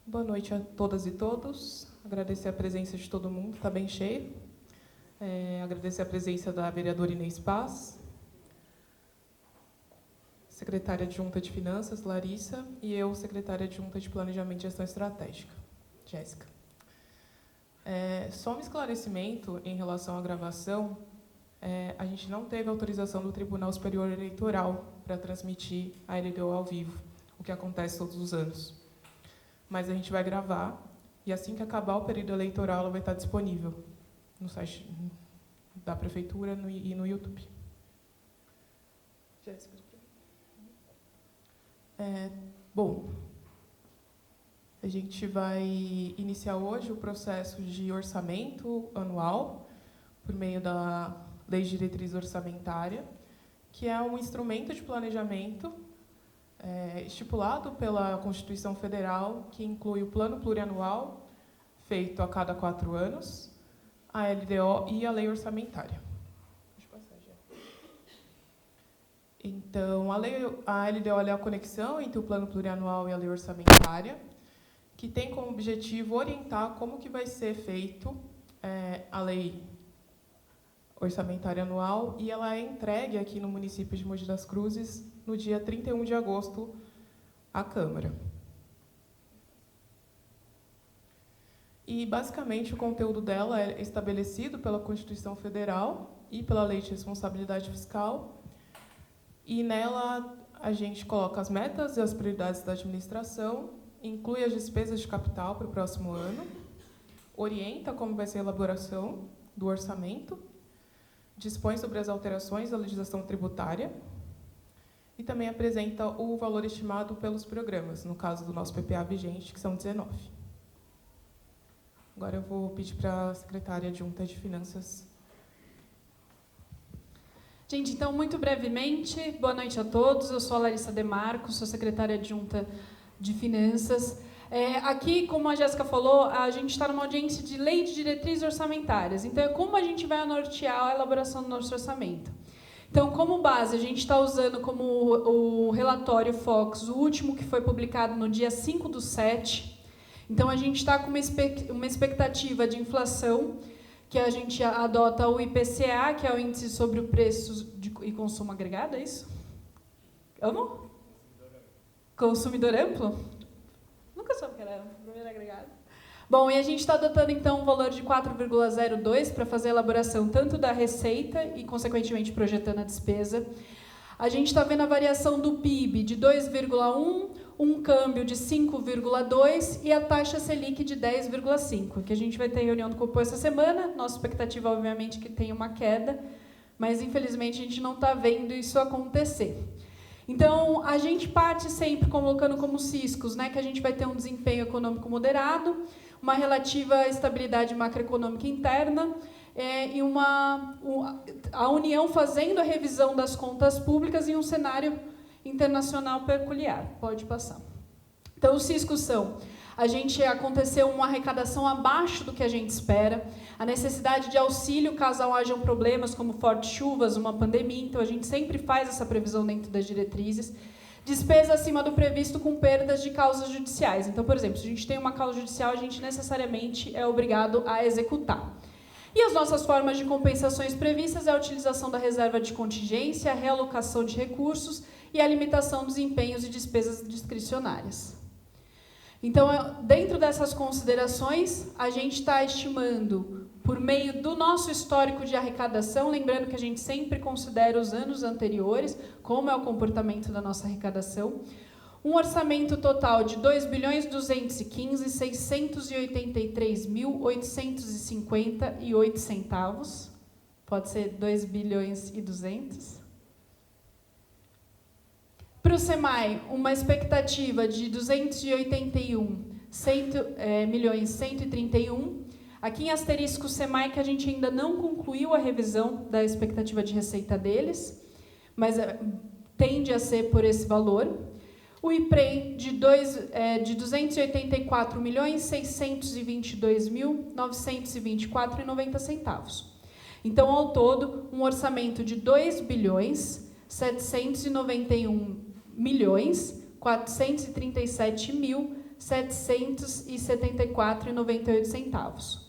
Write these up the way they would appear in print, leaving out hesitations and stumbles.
Boa noite a todas e todos. Agradecer a presença de todo mundo, está bem cheio. Agradecer a presença da vereadora Inês Paz, secretária adjunta de Finanças, Larissa, e eu, secretária adjunta de Planejamento e Gestão Estratégica, Jéssica. Só um esclarecimento em relação à gravação. A gente não teve autorização do Tribunal Superior Eleitoral para transmitir a LDO ao vivo, o que acontece todos os anos. Mas a gente vai gravar, e assim que acabar o período eleitoral, ela vai estar disponível no site da Prefeitura e no YouTube. Bom, a gente vai iniciar hoje o processo de orçamento anual por meio da Lei de Diretriz Orçamentária, que é um instrumento de planejamento estipulado pela Constituição Federal, que inclui o Plano Plurianual, feito a cada 4 anos, a LDO e a Lei Orçamentária. Então, a LDO é a conexão entre o Plano Plurianual e a Lei Orçamentária, que tem como objetivo orientar como que vai ser feito a Lei Orçamentária Anual, e ela é entregue aqui no município de Mogi das Cruzes no dia 31 de agosto à Câmara. E, basicamente, o conteúdo dela é estabelecido pela Constituição Federal e pela Lei de Responsabilidade Fiscal, e nela a gente coloca as metas e as prioridades da administração, inclui as despesas de capital para o próximo ano, orienta como vai ser a elaboração do orçamento, dispõe sobre as alterações da legislação tributária e também apresenta o valor estimado pelos programas, no caso do nosso PPA vigente, que são 19. Agora eu vou pedir para a secretária adjunta de Finanças. Gente, então, muito brevemente, boa noite a todos. Eu sou a Larissa Demarco, sou secretária adjunta de Finanças. Aqui, como a Jéssica falou, a gente está numa audiência de Lei de Diretrizes Orçamentárias. Então, é como a gente vai nortear a elaboração do nosso orçamento. Então, como base, a gente está usando como o relatório Fox, o último que foi publicado no dia 5/7. Então, a gente está com uma expectativa de inflação, que a gente adota o IPCA, que é o Índice sobre o Preço e Consumo Agregado, é isso? Amo? Consumidor Amplo? Nunca soube que era o primeiro agregado. Bom, e a gente está adotando, então, um valor de 4,02 para fazer a elaboração tanto da receita e, consequentemente, projetando a despesa. A gente está vendo a variação do PIB de 2,1, um câmbio de 5,2 e a taxa Selic de 10,5, que a gente vai ter reunião do Copom essa semana. Nossa expectativa, obviamente, é que tenha uma queda, mas, infelizmente, a gente não está vendo isso acontecer. Então, a gente parte sempre colocando como ciscos, né, que a gente vai ter um desempenho econômico moderado, uma relativa estabilidade macroeconômica interna, e a União fazendo a revisão das contas públicas em um cenário internacional peculiar. Pode passar. Então, os ciscos são: aconteceu uma arrecadação abaixo do que a gente espera, a necessidade de auxílio caso hajam problemas como fortes chuvas, uma pandemia, então a gente sempre faz essa previsão dentro das diretrizes. Despesa acima do previsto com perdas de causas judiciais. Então, por exemplo, se a gente tem uma causa judicial, a gente necessariamente é obrigado a executar. E as nossas formas de compensações previstas é a utilização da reserva de contingência, a realocação de recursos e a limitação dos empenhos e despesas discricionárias. Então, dentro dessas considerações, a gente está estimando, por meio do nosso histórico de arrecadação, lembrando que a gente sempre considera os anos anteriores, como é o comportamento da nossa arrecadação, um orçamento total de R$ 2.215.653.858,08. Pode ser 2.200.000. Para o SEMAI, uma expectativa de R$ 281.131.000. Aqui em asterisco o SEMAI, que a gente ainda não concluiu a revisão da expectativa de receita deles, mas tende a ser por esse valor. O IPREI de R$ 284.622.924,90. Então, ao todo, um orçamento de R$ 2.791.437.000 774,98.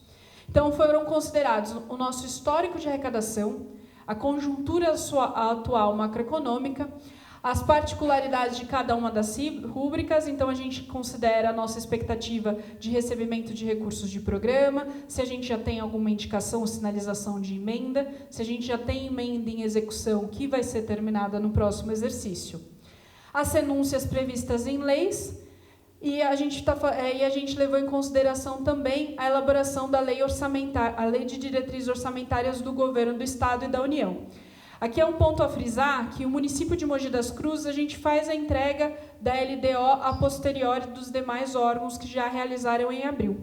Então, foram considerados o nosso histórico de arrecadação, a conjuntura atual macroeconômica, as particularidades de cada uma das rúbricas. Então, a gente considera a nossa expectativa de recebimento de recursos de programa, se a gente já tem alguma indicação ou sinalização de emenda, se a gente já tem emenda em execução que vai ser terminada no próximo exercício. As renúncias previstas em leis, e a gente levou em consideração também a elaboração da lei orçamentária, a lei de diretrizes orçamentárias do governo do Estado e da União. Aqui é um ponto a frisar que o município de Mogi das Cruzes, a gente faz a entrega da LDO a posteriori dos demais órgãos que já realizaram em abril.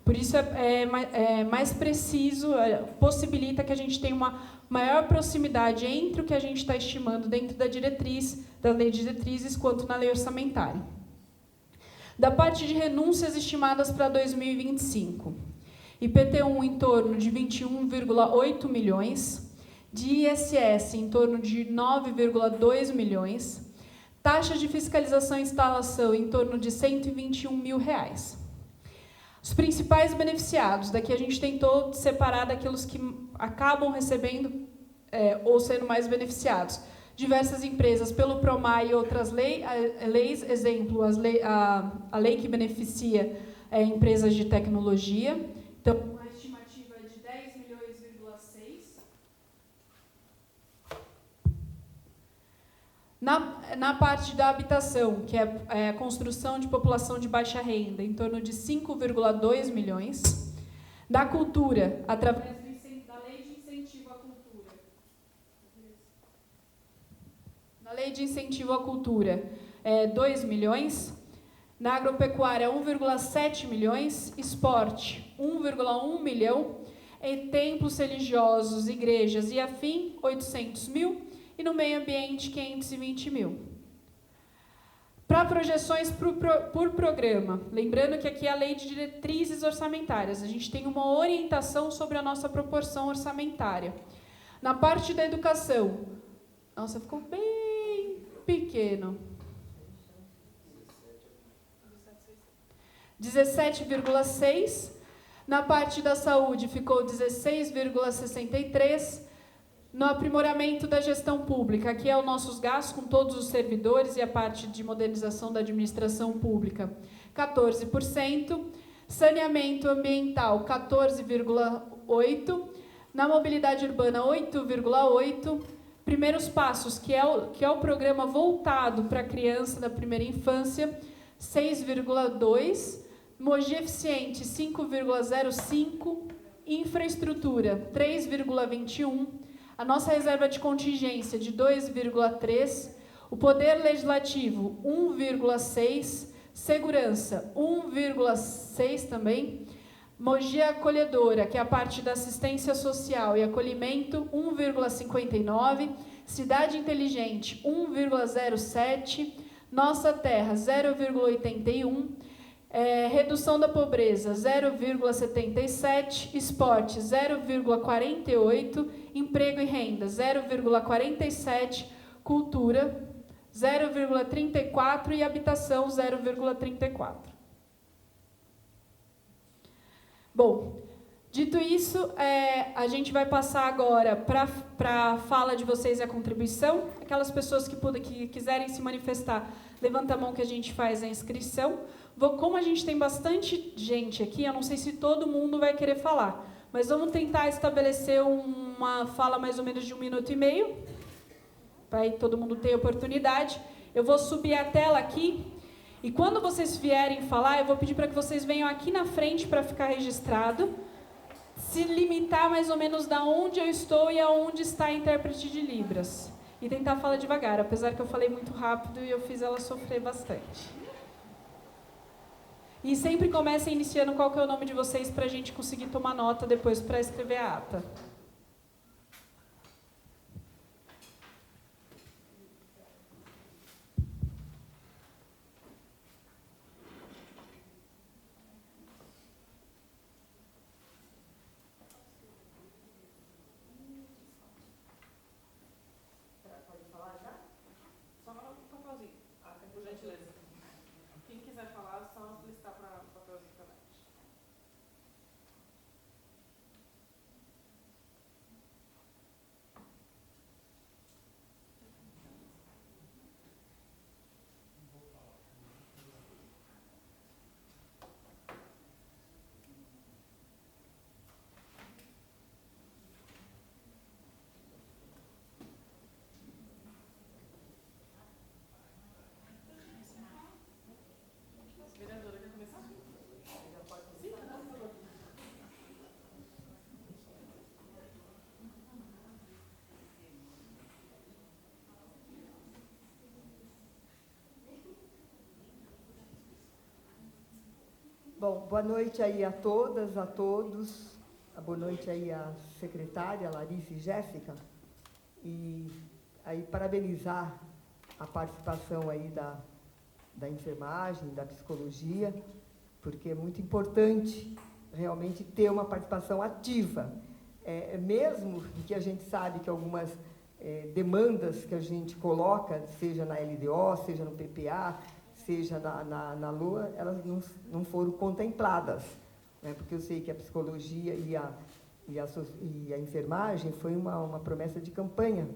Por isso é mais preciso, possibilita que a gente tenha uma maior proximidade entre o que a gente está estimando dentro da diretriz, da lei de diretrizes, quanto na lei orçamentária. Da parte de renúncias estimadas para 2025, IPTU em torno de 21,8 milhões, de ISS em torno de 9,2 milhões, taxa de fiscalização e instalação em torno de R$121 mil. Os principais beneficiados, daqui a gente tentou separar daqueles que acabam recebendo ou sendo mais beneficiados. Diversas empresas pelo PROMAI e outras leis, exemplo, a lei que beneficia empresas de tecnologia. Então, a estimativa é de 10,6 milhões. Na parte da habitação, que é a construção de população de baixa renda, em torno de 5,2 milhões. Da cultura, através da Lei de Incentivo à Cultura. Na Lei de Incentivo à Cultura, 2 milhões. Na agropecuária, 1,7 milhões. Esporte, 1,1 milhão. Em templos religiosos, igrejas e afim, 800 mil. E no meio ambiente, 520 mil. Para projeções por programa, lembrando que aqui é a lei de diretrizes orçamentárias, a gente tem uma orientação sobre a nossa proporção orçamentária. Na parte da educação, nossa, ficou bem pequeno. 17,6. Na parte da saúde, ficou 16,63. No aprimoramento da gestão pública, aqui é os nossos gastos com todos os servidores e a parte de modernização da administração pública, 14%. Saneamento ambiental, 14,8%. Na mobilidade urbana, 8,8%. Primeiros Passos, que é o programa voltado para a criança da primeira infância, 6,2%. Mogi Eficiente, 5,05%. Infraestrutura, 3,21%. A nossa reserva de contingência de 2,3%, o Poder Legislativo 1,6%, Segurança 1,6% também, Mogi Acolhedora, que é a parte da assistência social e acolhimento, 1,59%, Cidade Inteligente 1,07%, Nossa Terra 0,81%, redução da pobreza 0,77%, esporte 0,48%, emprego e renda 0,47%, cultura 0,34% e habitação 0,34%. Bom, dito isso, a gente vai passar agora para a fala de vocês e a contribuição. Aquelas pessoas que quiserem se manifestar, levanta a mão que a gente faz a inscrição. Como a gente tem bastante gente aqui, eu não sei se todo mundo vai querer falar, mas vamos tentar estabelecer uma fala mais ou menos de 1 minuto e meio, para todo mundo ter oportunidade. Eu vou subir a tela aqui, e quando vocês vierem falar, eu vou pedir para que vocês venham aqui na frente para ficar registrado, se limitar mais ou menos da onde eu estou e aonde está a intérprete de Libras. E tentar falar devagar, apesar que eu falei muito rápido e eu fiz ela sofrer bastante. E sempre comecem iniciando qual que é o nome de vocês para a gente conseguir tomar nota depois para escrever a ata. Pode falar já? Só um papelzinho, por gentileza. Quem quiser falar, só Bom, boa noite aí a todas, a todos. Boa noite aí à secretária Larissa e Jéssica. E aí parabenizar a participação aí da enfermagem, da psicologia, porque é muito importante realmente ter uma participação ativa. Mesmo que a gente sabe que algumas demandas que a gente coloca, seja na LDO, seja no PPA, seja na LOA, elas não foram contempladas, né? Porque eu sei que a psicologia e a enfermagem foi uma promessa de campanha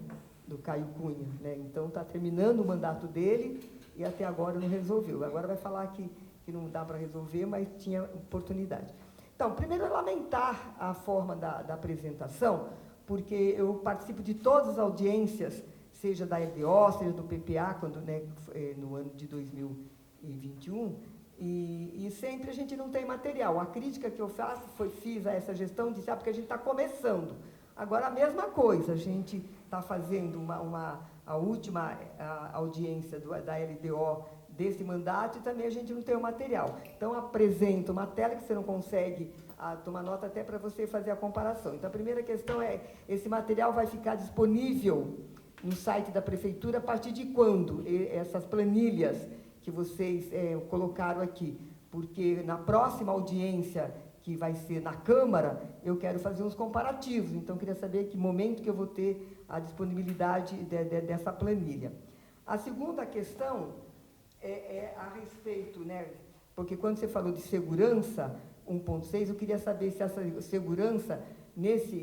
do Caio Cunha, né? Então, está terminando o mandato dele e até agora não resolveu. Agora vai falar que não dá para resolver, mas tinha oportunidade. Então, primeiro é lamentar a forma da apresentação, porque eu participo de todas as audiências, seja da LDO, seja do PPA, quando, né, no ano de 2021, e sempre a gente não tem material. A crítica que eu fiz a essa gestão, disse, porque a gente está começando. Agora, a mesma coisa, a gente está fazendo a última audiência da LDO desse mandato e também a gente não tem o material. Então, apresento uma tela que você não consegue tomar nota até para você fazer a comparação. Então, a primeira questão é, esse material vai ficar disponível no site da Prefeitura a partir de quando? Essas planilhas que vocês colocaram aqui. Porque na próxima audiência, que vai ser na Câmara, eu quero fazer uns comparativos. Então, eu queria saber que momento que eu vou ter a disponibilidade dessa planilha. A segunda questão é a respeito, né? Porque quando você falou de segurança 1.6, eu queria saber se essa segurança, nesse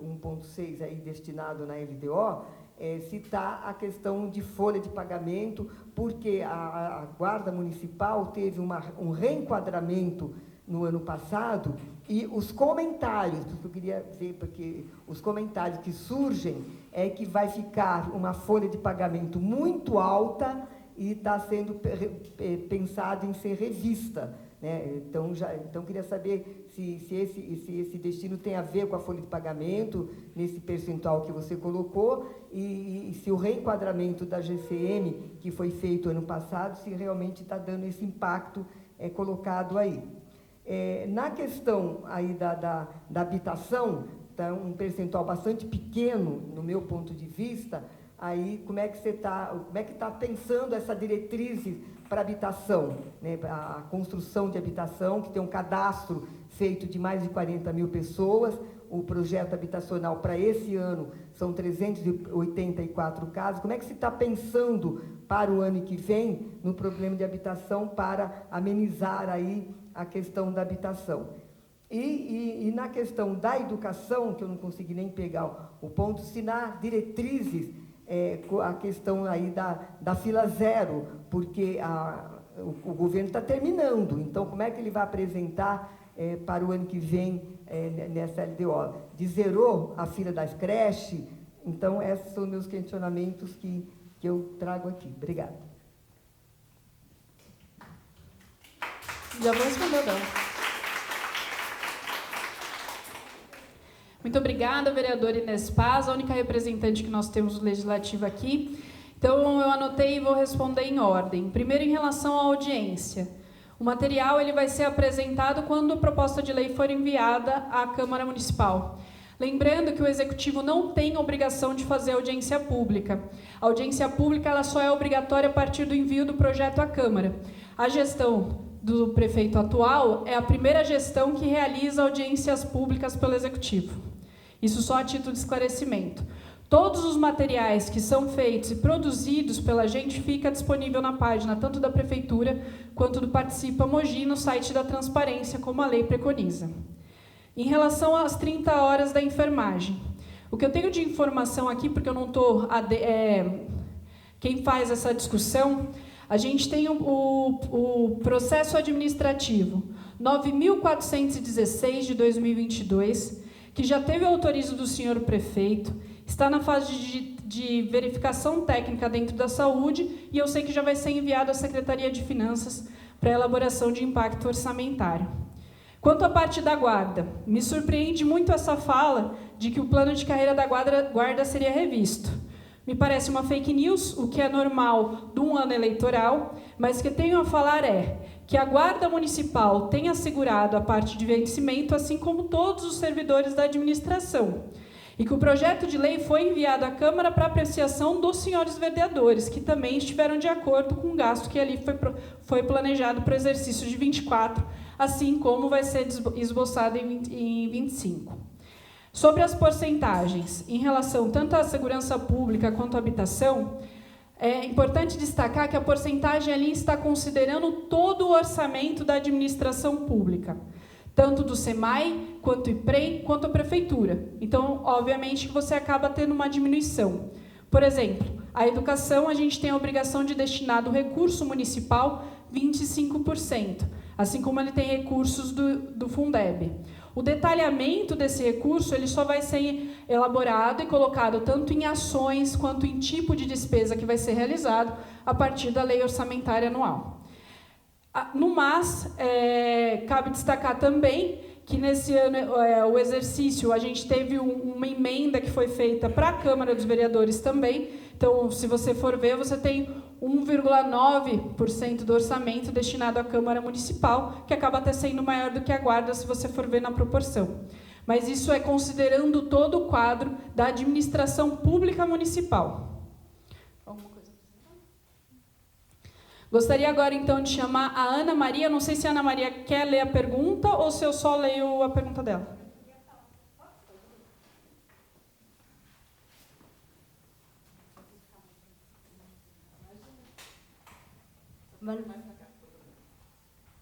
1.6 aí destinado na LDO, se está a questão de folha de pagamento, porque a Guarda Municipal teve um reenquadramento no ano passado, e os comentários, porque eu queria ver, porque os comentários que surgem é que vai ficar uma folha de pagamento muito alta e está sendo pensado em ser revista, né? Então queria saber se esse destino tem a ver com a folha de pagamento, nesse percentual que você colocou, e se o reenquadramento da GCM, que foi feito ano passado, se realmente está dando esse impacto colocado aí. Na questão aí da habitação, tá um percentual bastante pequeno, no meu ponto de vista. Aí, como é que está pensando essa diretriz para habitação, né? A construção de habitação, que tem um cadastro feito de mais de 40 mil pessoas, o projeto habitacional para esse ano são 384 casas. Como é que se está pensando para o ano que vem no problema de habitação para amenizar aí a questão da habitação? E na questão da educação, que eu não consegui nem pegar o ponto, se na diretrizes a questão aí da fila zero, porque o governo está terminando, então como é que ele vai apresentar para o ano que vem nessa LDO? Zerou a fila das creches? Então, esses são meus questionamentos que eu trago aqui. Obrigada. Já vou responder, não. Muito obrigada, vereadora Inês Paz, a única representante que nós temos do Legislativo aqui. Então, eu anotei e vou responder em ordem. Primeiro, em relação à audiência. O material ele vai ser apresentado quando a proposta de lei for enviada à Câmara Municipal. Lembrando que o Executivo não tem obrigação de fazer audiência pública. A audiência pública ela só é obrigatória a partir do envio do projeto à Câmara. A gestão do prefeito atual é a primeira gestão que realiza audiências públicas pelo Executivo. Isso só a título de esclarecimento. Todos os materiais que são feitos e produzidos pela gente fica disponível na página tanto da Prefeitura quanto do Participa Mogi no site da Transparência, como a lei preconiza. Em relação às 30 horas da enfermagem, o que eu tenho de informação aqui, porque eu não estou... quem faz essa discussão, a gente tem o processo administrativo 9.416 de 2022, que já teve autorizo do senhor prefeito, está na fase de verificação técnica dentro da saúde, e eu sei que já vai ser enviado à Secretaria de Finanças para elaboração de impacto orçamentário. Quanto à parte da guarda, me surpreende muito essa fala de que o plano de carreira da guarda seria revisto. Me parece uma fake news, o que é normal de um ano eleitoral, mas o que tenho a falar é que a Guarda Municipal tem assegurado a parte de vencimento, assim como todos os servidores da administração, e que o projeto de lei foi enviado à Câmara para apreciação dos senhores vereadores, que também estiveram de acordo com o gasto que ali foi planejado para o exercício de 24, assim como vai ser esboçado em 25. Sobre as porcentagens, em relação tanto à segurança pública quanto à habitação, é importante destacar que a porcentagem ali está considerando todo o orçamento da administração pública, tanto do SEMAI, quanto o IPREM, quanto a Prefeitura. Então, obviamente, que você acaba tendo uma diminuição. Por exemplo, a educação, a gente tem a obrigação de destinar do recurso municipal 25%, assim como ele tem recursos do Fundeb. O detalhamento desse recurso ele só vai ser elaborado e colocado tanto em ações quanto em tipo de despesa que vai ser realizado a partir da lei orçamentária anual. No MAS, cabe destacar também que nesse ano, o exercício, a gente teve uma emenda que foi feita para a Câmara dos Vereadores também. Então, se você for ver, você tem 1,9% do orçamento destinado à Câmara Municipal, que acaba até sendo maior do que a Guarda, se você for ver na proporção. Mas isso é considerando todo o quadro da administração pública municipal. Alguma coisa? Gostaria agora, então, de chamar a Ana Maria. Não sei se a Ana Maria quer ler a pergunta ou se eu só leio a pergunta dela.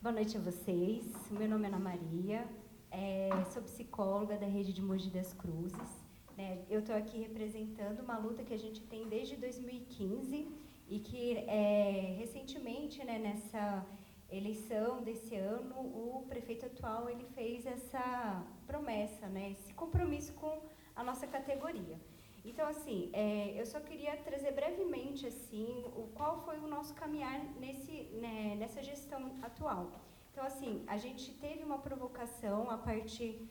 Boa noite a vocês. Meu nome é Ana Maria, sou psicóloga da rede de Mogi das Cruzes. Eu estou aqui representando uma luta que a gente tem desde 2015 e que, recentemente, nessa eleição desse ano, o prefeito atual ele fez essa promessa, esse compromisso com a nossa categoria. Então, assim, eu só queria trazer brevemente, assim, qual foi o nosso caminhar nessa gestão atual. Então, assim, a gente teve uma provocação a partir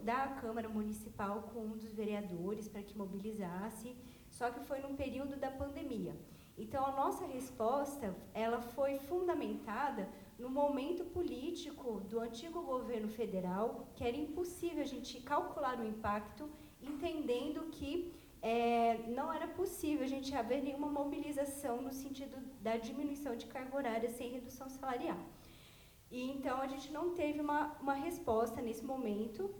da Câmara Municipal com um dos vereadores para que mobilizasse, só que foi num período da pandemia. Então, a nossa resposta, ela foi fundamentada no momento político do antigo governo federal, que era impossível a gente calcular o impacto, entendendo que não era possível a gente haver nenhuma mobilização no sentido da diminuição de carga horária sem redução salarial. E, então, a gente não teve uma resposta nesse momento,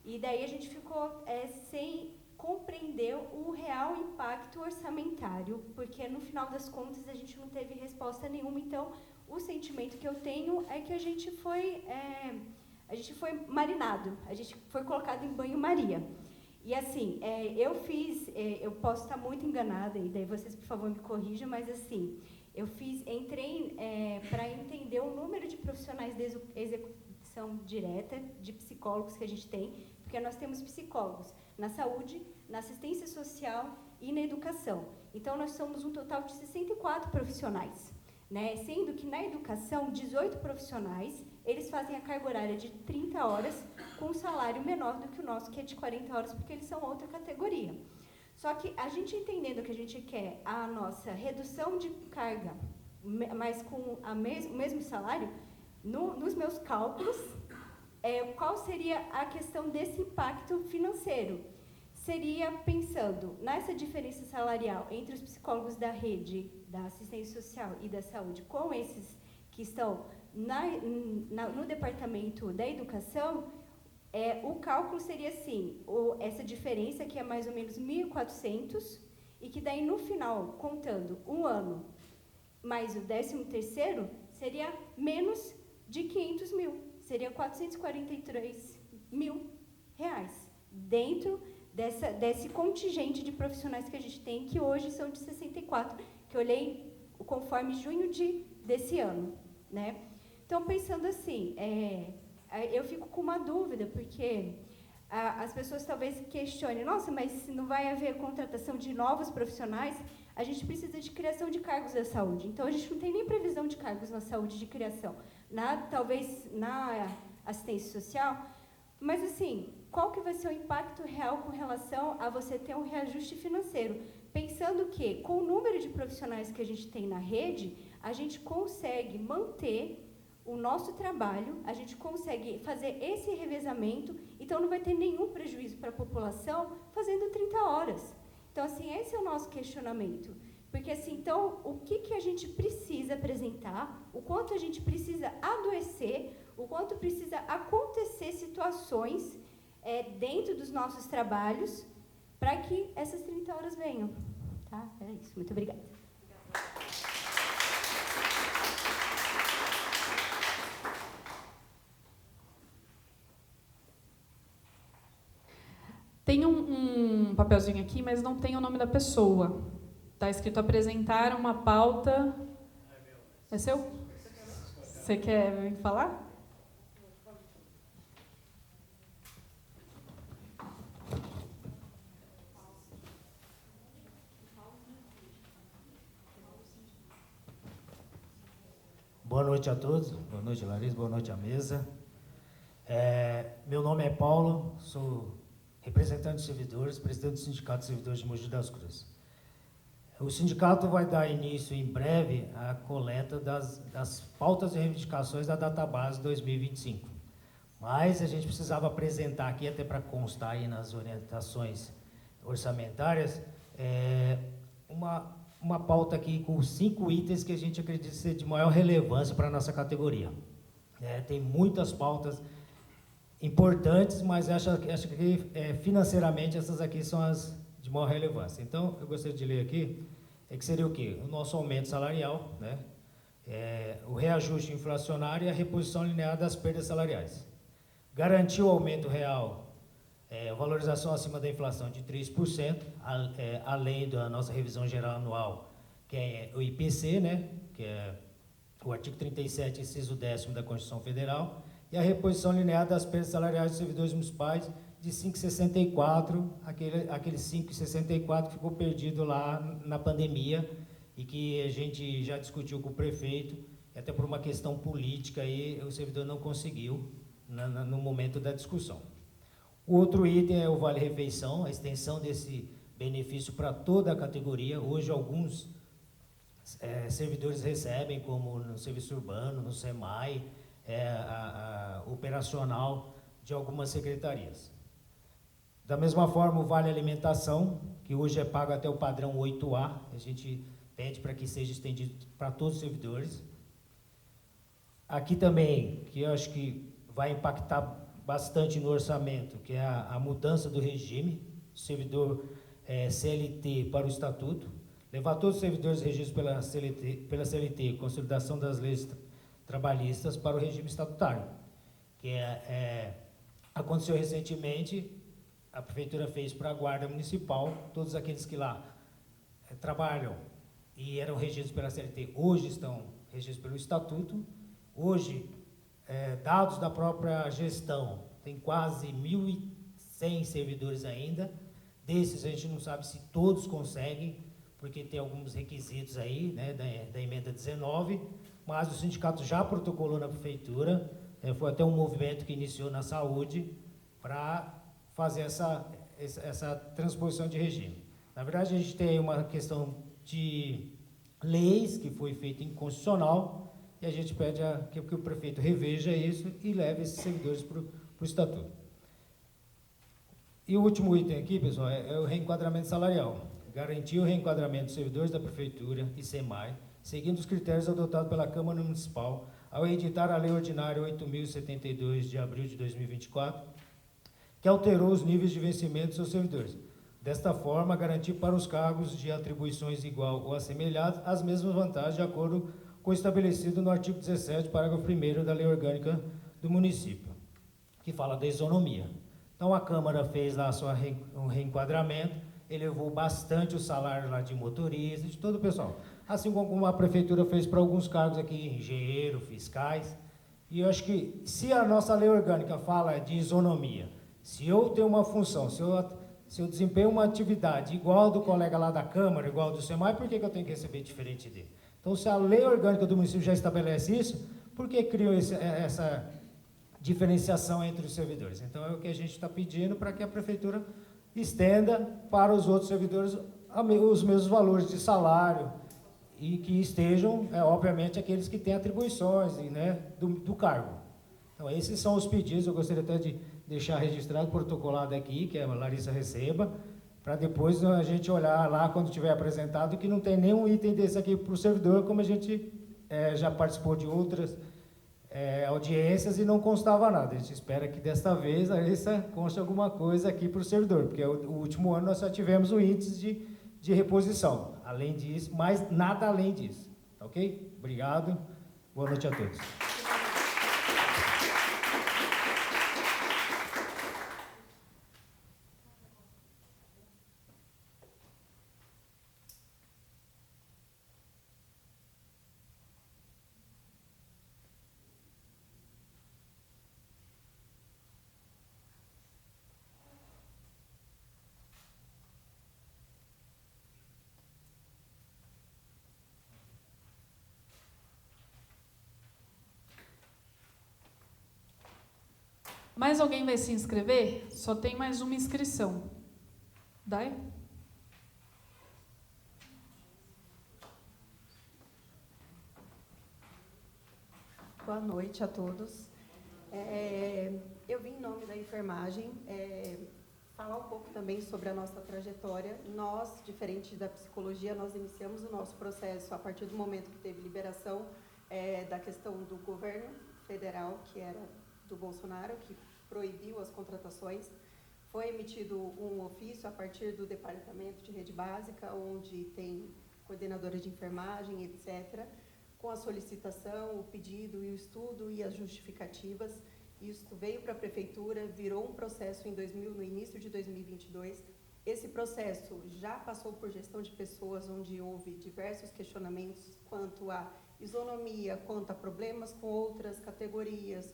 e daí a gente ficou sem compreender o real impacto orçamentário, porque, no final das contas, a gente não teve resposta nenhuma. Então, o sentimento que eu tenho é que a gente foi marinado, a gente foi colocado em banho-maria. E, assim, eu posso estar muito enganada, e daí vocês, por favor, me corrijam, mas, assim, entrei para entender o número de profissionais de execução direta, de psicólogos que a gente tem, porque nós temos psicólogos na saúde, na assistência social e na educação. Então, nós somos um total de 64 profissionais, sendo que na educação, 18 profissionais, eles fazem a carga horária de 30 horas com um salário menor do que o nosso, que é de 40 horas, porque eles são outra categoria. Só que a gente entendendo que a gente quer a nossa redução de carga, mas com o mesmo salário, nos meus cálculos, qual seria a questão desse impacto financeiro? Seria pensando nessa diferença salarial entre os psicólogos da rede, da assistência social e da saúde, com esses que estão no departamento da educação, o cálculo seria assim, essa diferença que é mais ou menos 1.400, e que daí no final, contando um ano mais o 13º, seria menos de 500 mil, seria 443 mil reais, dentro desse contingente de profissionais que a gente tem, que hoje são de 64, que eu olhei conforme junho desse ano, Então, pensando assim, eu fico com uma dúvida, porque as pessoas talvez questionem, nossa, mas se não vai haver contratação de novos profissionais, a gente precisa de criação de cargos da saúde. Então, a gente não tem nem previsão de cargos na saúde de criação, talvez na assistência social, mas, assim, qual que vai ser o impacto real com relação a você ter um reajuste financeiro? Pensando que, com o número de profissionais que a gente tem na rede, a gente consegue manter o nosso trabalho, a gente consegue fazer esse revezamento, então não vai ter nenhum prejuízo para a população fazendo 30 horas. Então, assim, esse é o nosso questionamento. Porque, assim, então, o que a gente precisa apresentar, o quanto a gente precisa adoecer, o quanto precisa acontecer situações dentro dos nossos trabalhos para que essas 30 horas venham. Tá? Era isso. Muito obrigada. Tem um papelzinho aqui, mas não tem o nome da pessoa. Está escrito apresentar uma pauta. É seu? Você quer vir falar? Boa noite a todos. Boa noite, Larissa. Boa noite à mesa. Meu nome é Paulo, sou representante de servidores, presidente do Sindicato de Servidores de Mogi das Cruzes. O sindicato vai dar início em breve à coleta das pautas e reivindicações da Database 2025. Mas a gente precisava apresentar aqui, até para constar aí nas orientações orçamentárias, uma pauta aqui com 5 itens que a gente acredita ser de maior relevância para a nossa categoria. Tem muitas pautas importantes, mas acho que financeiramente essas aqui são as de maior relevância. Então, eu gostaria de ler aqui, que seria o quê? O nosso aumento salarial, né? O reajuste inflacionário e a reposição linear das perdas salariais. Garantir o aumento real, valorização acima da inflação de 3%, além da nossa revisão geral anual, que é o IPC, né? Que é o artigo 37, inciso 10º da Constituição Federal, e a reposição linear das perdas salariais dos servidores municipais de 5,64, aquele 5,64 que ficou perdido lá na pandemia e que a gente já discutiu com o prefeito, até por uma questão política, aí o servidor não conseguiu no momento da discussão. O outro item é o Vale-Refeição, a extensão desse benefício para toda a categoria. Hoje, alguns servidores recebem, como no serviço urbano, no SEMAI, operacional de algumas secretarias. Da mesma forma, o Vale Alimentação, que hoje é pago até o padrão 8A, a gente pede para que seja estendido para todos os servidores. Aqui também, que eu acho que vai impactar bastante no orçamento, que é a mudança do regime do servidor CLT para o Estatuto, levar todos os servidores regidos pela CLT, consolidação das leis trabalhistas, para o regime estatutário, que aconteceu recentemente. A prefeitura fez para a Guarda Municipal, todos aqueles que lá trabalham e eram regidos pela CLT, hoje estão regidos pelo Estatuto. Hoje, dados da própria gestão, tem quase 1.100 servidores ainda. Desses, a gente não sabe se todos conseguem, porque tem alguns requisitos aí, né, da emenda 19, mas o sindicato já protocolou na prefeitura, foi até um movimento que iniciou na saúde para fazer essa transposição de regime. Na verdade, a gente tem uma questão de leis que foi feita inconstitucional e a gente pede que o prefeito reveja isso e leve esses servidores para o Estatuto. E o último item aqui, pessoal, é o reenquadramento salarial. Garantir o reenquadramento dos servidores da Prefeitura e SEMAI, seguindo os critérios adotados pela Câmara Municipal, ao editar a Lei Ordinária 8.072, de abril de 2024, que alterou os níveis de vencimento dos seus servidores. Desta forma, garantir para os cargos de atribuições igual ou assemelhadas as mesmas vantagens, de acordo com o estabelecido no artigo 17, parágrafo 1º da Lei Orgânica do Município, que fala da isonomia. Então, a Câmara fez lá um reenquadramento, elevou bastante o salário lá de motorista, de todo o pessoal. Assim como a Prefeitura fez para alguns cargos aqui, engenheiro, fiscais. E eu acho que, se a nossa Lei Orgânica fala de isonomia, se eu tenho uma função, se eu desempenho uma atividade igual ao do colega lá da Câmara, igual ao do SEMAI, por que eu tenho que receber diferente dele? Então, se a Lei Orgânica do município já estabelece isso, por que criou essa diferenciação entre os servidores? Então, é o que a gente está pedindo para que a Prefeitura estenda para os outros servidores os mesmos valores de salário e que estejam, obviamente, aqueles que têm atribuições, né, do cargo. Então, esses são os pedidos, eu gostaria até de deixar registrado, protocolado aqui, que a Larissa receba, para depois a gente olhar lá, quando tiver apresentado, que não tem nenhum item desse aqui para o servidor, como a gente já participou de outras audiências e não constava nada. A gente espera que desta vez, Larissa, conste alguma coisa aqui para o servidor, porque o último ano nós só tivemos o índice de reposição. Além disso, mas nada além disso. Tá ok? Obrigado. Boa noite a todos. Mais alguém vai se inscrever? Só tem mais uma inscrição. Dai? Boa noite a todos. Eu vim em nome da enfermagem falar um pouco também sobre a nossa trajetória. Nós, diferente da psicologia, nós iniciamos o nosso processo a partir do momento que teve liberação da questão do governo federal, que era do Bolsonaro, que proibiu as contratações. Foi emitido um ofício a partir do Departamento de Rede Básica, onde tem coordenadora de enfermagem, etc., com a solicitação, o pedido e o estudo e as justificativas. Isso veio para a Prefeitura, virou um processo no início de 2022. Esse processo já passou por gestão de pessoas, onde houve diversos questionamentos quanto à isonomia, quanto a problemas com outras categorias,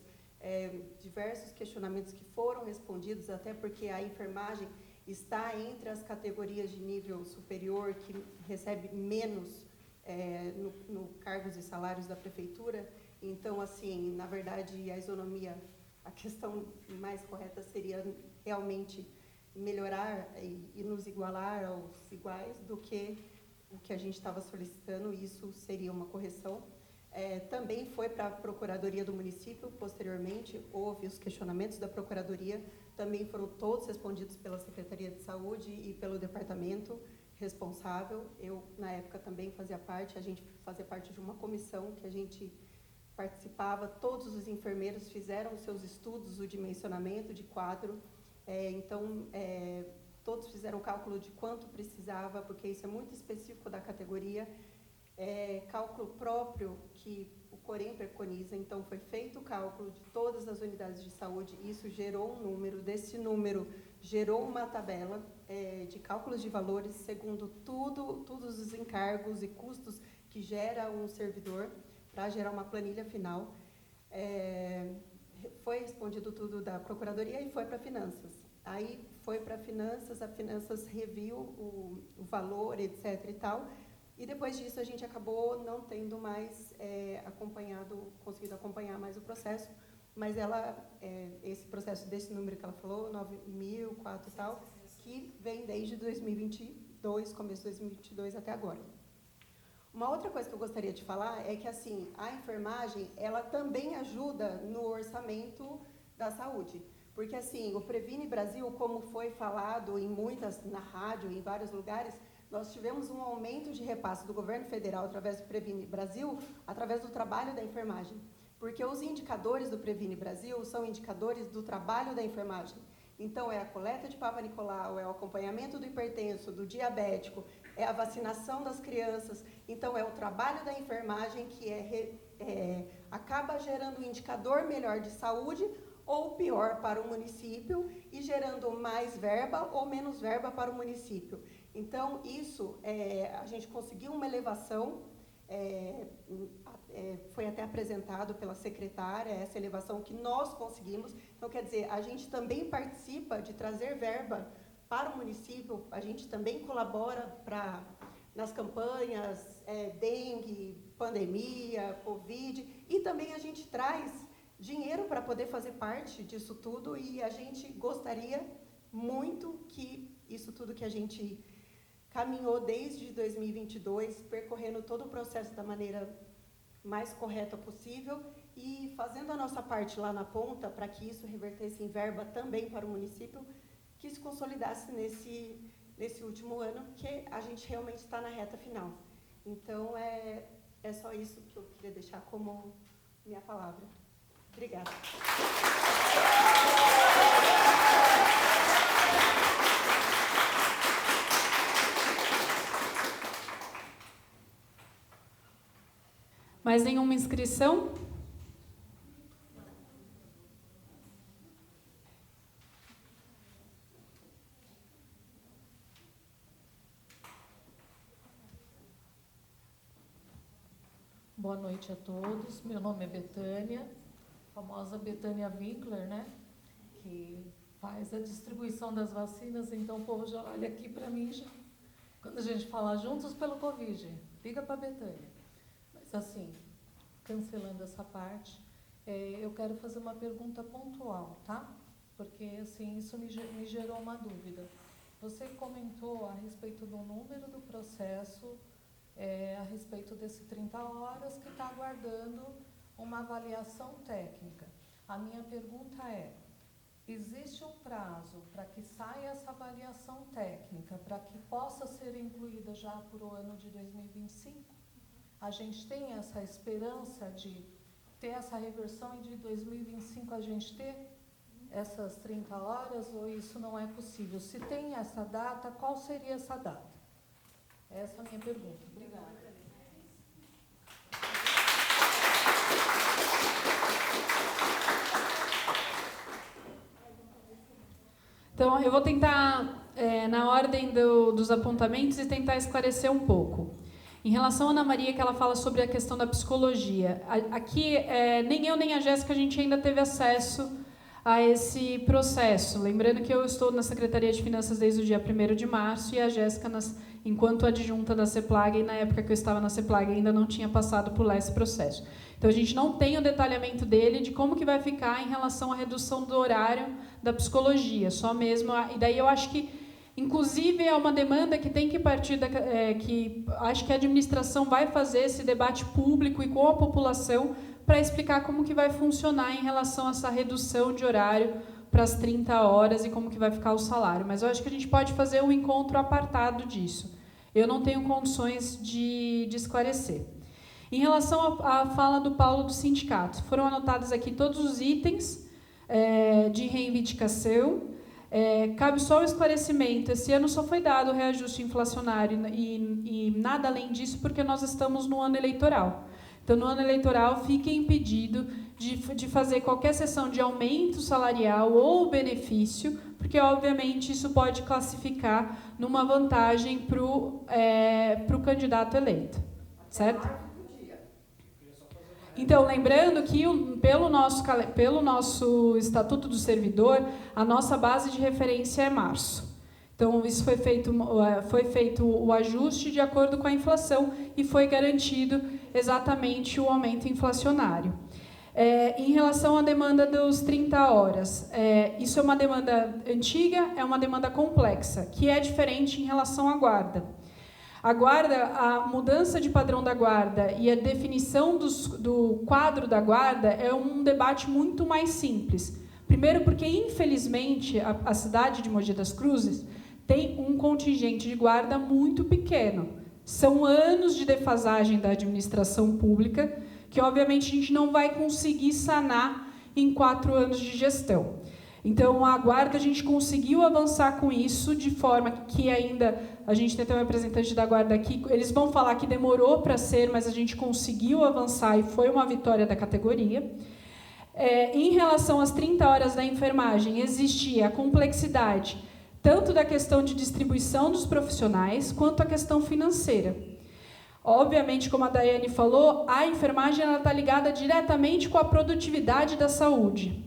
diversos questionamentos que foram respondidos, até porque a enfermagem está entre as categorias de nível superior, que recebe menos no cargos e salários da Prefeitura. Então, assim, na verdade, a isonomia, a questão mais correta seria realmente melhorar e nos igualar aos iguais do que o que a gente estava solicitando. Isso seria uma correção. Também foi para a Procuradoria do município, posteriormente, houve os questionamentos da Procuradoria, também foram todos respondidos pela Secretaria de Saúde e pelo departamento responsável. Eu, na época, também fazia parte, a gente fazia parte de uma comissão que a gente participava, todos os enfermeiros fizeram os seus estudos, o dimensionamento de quadro, todos fizeram o cálculo de quanto precisava, porque isso é muito específico da categoria, cálculo próprio que o Corém preconiza. Então foi feito o cálculo de todas as unidades de saúde, isso gerou um número, desse número gerou uma tabela de cálculos de valores segundo todos os encargos e custos que gera um servidor, para gerar uma planilha final. Foi respondido tudo da Procuradoria e foi para Finanças. Aí foi para Finanças, a Finanças reviu o valor, etc. e tal, e depois disso a gente acabou não tendo mais conseguido acompanhar mais o processo, mas esse processo desse número que ela falou, 9.004 e tal, que vem desde 2022, começo de 2022 até agora. Uma outra coisa que eu gostaria de falar é que, assim, a enfermagem, ela também ajuda no orçamento da saúde. Porque, assim, o Previne Brasil, como foi falado na rádio, em vários lugares, nós tivemos um aumento de repasse do governo federal através do Previne Brasil, através do trabalho da enfermagem. Porque os indicadores do Previne Brasil são indicadores do trabalho da enfermagem. Então, é a coleta de Papa Nicolau, é o acompanhamento do hipertenso, do diabético, é a vacinação das crianças. Então, é o trabalho da enfermagem que acaba gerando um indicador melhor de saúde ou pior para o município e gerando mais verba ou menos verba para o município. Então, isso, a gente conseguiu uma elevação, foi até apresentado pela secretária, essa elevação que nós conseguimos. Então, quer dizer, a gente também participa de trazer verba para o município, a gente também colabora nas campanhas dengue, pandemia, Covid, e também a gente traz dinheiro para poder fazer parte disso tudo, e a gente gostaria muito que isso tudo que a gente caminhou desde 2022, percorrendo todo o processo da maneira mais correta possível e fazendo a nossa parte lá na ponta para que isso revertesse em verba também para o município, que se consolidasse nesse último ano, que a gente realmente está na reta final. Então, é só isso que eu queria deixar como minha palavra. Obrigada. Mais nenhuma inscrição? Boa noite a todos. Meu nome é Betânia, famosa Betânia Winkler, né? Que faz a distribuição das vacinas, então o povo já olha aqui para mim já. Quando a gente fala juntos pelo Covid, liga para a Betânia. Mas assim, cancelando essa parte, eu quero fazer uma pergunta pontual, tá? Porque assim, isso me gerou uma dúvida. Você comentou a respeito do número do processo, a respeito desse 30 horas que está aguardando uma avaliação técnica. A minha pergunta é, existe um prazo para que saia essa avaliação técnica, para que possa ser incluída já para o ano de 2025? A gente tem essa esperança de ter essa reversão e de 2025 a gente ter essas 30 horas ou isso não é possível? Se tem essa data, qual seria essa data? Essa é a minha pergunta. Obrigada. Então, eu vou tentar, na ordem dos apontamentos, e tentar esclarecer um pouco. Em relação à Ana Maria, que ela fala sobre a questão da psicologia, aqui, nem eu nem a Jéssica, a gente ainda teve acesso a esse processo. Lembrando que eu estou na Secretaria de Finanças desde o dia 1º de março e a Jéssica, enquanto adjunta da CEPLAG, e na época que eu estava na CEPLAG, ainda não tinha passado por lá esse processo. Então, a gente não tem o detalhamento dele de como que vai ficar em relação à redução do horário da psicologia, só mesmo... E daí eu acho que, inclusive, é uma demanda que tem que partir que acho que a administração vai fazer esse debate público e com a população para explicar como que vai funcionar em relação a essa redução de horário para as 30 horas e como que vai ficar o salário. Mas eu acho que a gente pode fazer um encontro apartado disso. Eu não tenho condições de esclarecer. Em relação à fala do Paulo do sindicato, foram anotados aqui todos os itens de reivindicação. Cabe só o esclarecimento, esse ano só foi dado o reajuste inflacionário e nada além disso, porque nós estamos no ano eleitoral. Então, no ano eleitoral, fica impedido de fazer qualquer sessão de aumento salarial ou benefício, porque, obviamente, isso pode classificar numa vantagem para o candidato eleito. Certo? Então, lembrando que, pelo nosso Estatuto do Servidor, a nossa base de referência é março. Então, isso foi feito o ajuste de acordo com a inflação e foi garantido exatamente o aumento inflacionário. Em relação à demanda dos 30 horas, isso é uma demanda antiga, é uma demanda complexa, que é diferente em relação à guarda. A guarda, a mudança de padrão da guarda e a definição do quadro da guarda é um debate muito mais simples. Primeiro porque, infelizmente, a cidade de Mogi das Cruzes tem um contingente de guarda muito pequeno. São anos de defasagem da administração pública, que, obviamente, a gente não vai conseguir sanar em 4 anos de gestão. Então, a guarda, a gente conseguiu avançar com isso, de forma que ainda, a gente tem até um representante da guarda aqui, eles vão falar que demorou para ser, mas a gente conseguiu avançar e foi uma vitória da categoria. Em relação às 30 horas da enfermagem, existia a complexidade, tanto da questão de distribuição dos profissionais, quanto a questão financeira. Obviamente, como a Daiane falou, a enfermagem está ligada diretamente com a produtividade da saúde.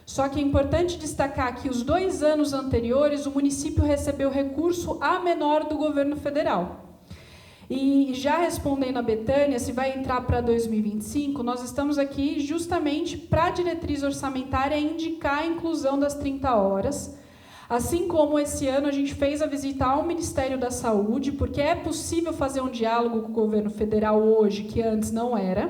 Só que é importante destacar que os 2 anos anteriores, o município recebeu recurso a menor do governo federal. E já respondendo a Betânia, se vai entrar para 2025, nós estamos aqui justamente para a diretriz orçamentária indicar a inclusão das 30 horas, Assim como esse ano a gente fez a visita ao Ministério da Saúde, porque é possível fazer um diálogo com o governo federal hoje, que antes não era,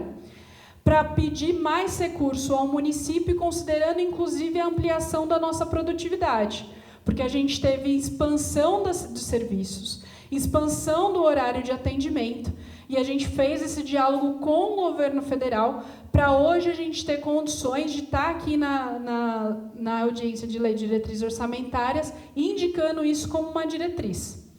para pedir mais recurso ao município, considerando inclusive a ampliação da nossa produtividade, porque a gente teve expansão dos serviços, expansão do horário de atendimento, e a gente fez esse diálogo com o governo federal para hoje a gente ter condições de estar aqui na audiência de lei de diretrizes orçamentárias, indicando isso como uma diretriz.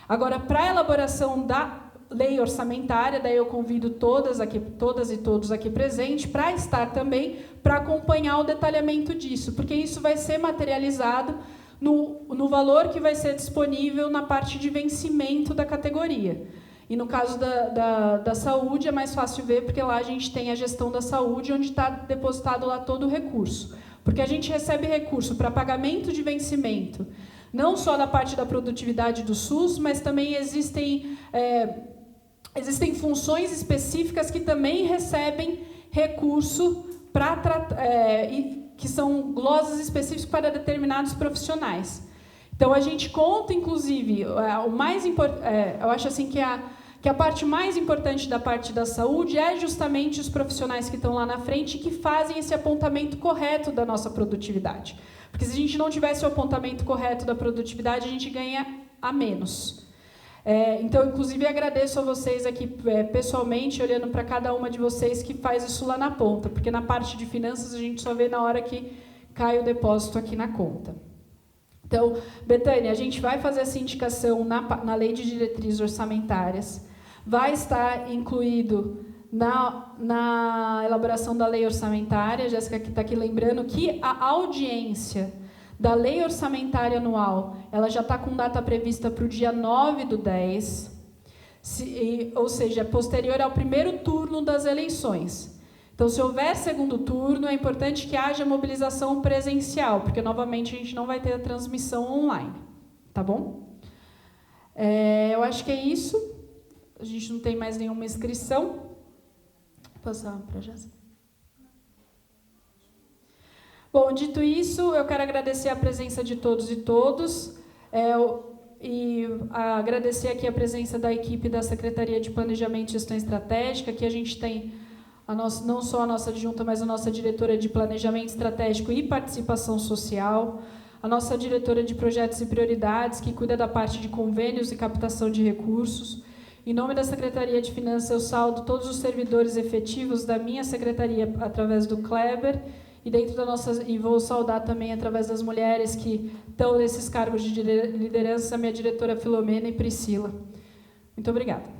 Agora, para a elaboração da lei orçamentária, daí eu convido todas e todos aqui presentes para estar também, para acompanhar o detalhamento disso, porque isso vai ser materializado no valor que vai ser disponível na parte de vencimento da categoria. E no caso da saúde é mais fácil ver, porque lá a gente tem a gestão da saúde, onde está depositado lá todo o recurso. Porque a gente recebe recurso para pagamento de vencimento, não só da parte da produtividade do SUS, mas também existem funções específicas que também recebem recurso que são glosas específicas para determinados profissionais. Então, a gente conta, inclusive, o mais eu acho assim que a parte mais importante da parte da saúde é justamente os profissionais que estão lá na frente que fazem esse apontamento correto da nossa produtividade. Porque se a gente não tivesse o apontamento correto da produtividade, a gente ganha a menos. Então, inclusive, agradeço a vocês aqui pessoalmente, olhando para cada uma de vocês que faz isso lá na ponta, porque na parte de finanças a gente só vê na hora que cai o depósito aqui na conta. Então, Betânia, a gente vai fazer essa indicação na lei de diretrizes orçamentárias, vai estar incluído na elaboração da lei orçamentária. A Jéssica está aqui lembrando que a audiência da lei orçamentária anual, ela já está com data prevista para o dia 9/10, ou seja, posterior ao primeiro turno das eleições. Então, se houver segundo turno, é importante que haja mobilização presencial, porque, novamente, a gente não vai ter a transmissão online. Tá bom? Eu acho que é isso. A gente não tem mais nenhuma inscrição. Vou passar para a Jéssica. Bom, dito isso, eu quero agradecer a presença de todos e todas, e agradecer aqui a presença da equipe da Secretaria de Planejamento e Gestão Estratégica, que a gente tem não só a nossa adjunta, mas a nossa diretora de Planejamento Estratégico e Participação Social, a nossa diretora de Projetos e Prioridades, que cuida da parte de convênios e captação de recursos. Em nome da Secretaria de Finanças, eu saldo todos os servidores efetivos da minha secretaria através do Kleber, e vou saudar também através das mulheres que estão nesses cargos de liderança, minha diretora Filomena e Priscila. Muito obrigada.